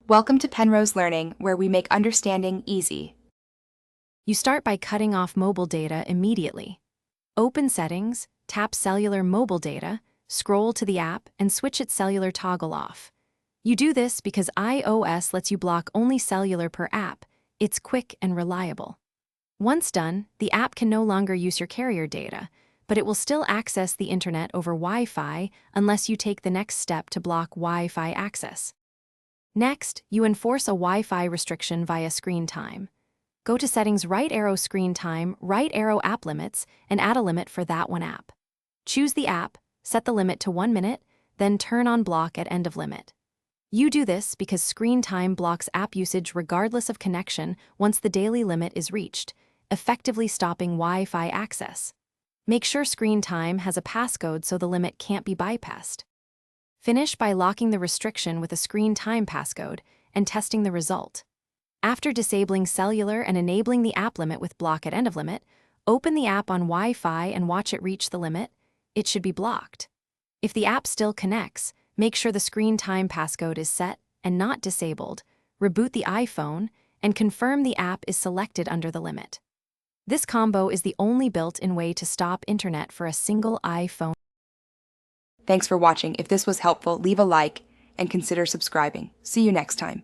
Welcome to Penrose Learning, where we make understanding easy. You start by cutting off mobile data immediately. Open Settings, tap Cellular Mobile Data, scroll to the app, and switch its cellular toggle off. You do this because iOS lets you block only cellular per app. It's quick and reliable. Once done, the app can no longer use your carrier data, but it will still access the internet over Wi-Fi unless you take the next step to block Wi-Fi access. Next, you enforce a Wi-Fi restriction via screen time. Go to Settings, right arrow Screen Time, right arrow App Limits, and add a limit for that one app. Choose the app, set the limit to 1 minute, then turn on Block at End of Limit. You do this because Screen Time blocks app usage regardless of connection once the daily limit is reached, effectively stopping Wi-Fi access. Make sure Screen Time has a passcode so the limit can't be bypassed. Finish by locking the restriction with a Screen Time passcode and testing the result. After disabling cellular and enabling the app limit with Block at End of Limit, open the app on Wi-Fi and watch it reach the limit. It should be blocked. If the app still connects, make sure the Screen Time passcode is set and not disabled, reboot the iPhone, and confirm the app is selected under the limit. This combo is the only built-in way to stop internet for a single iPhone. Thanks for watching. If this was helpful, leave a like and consider subscribing. See you next time.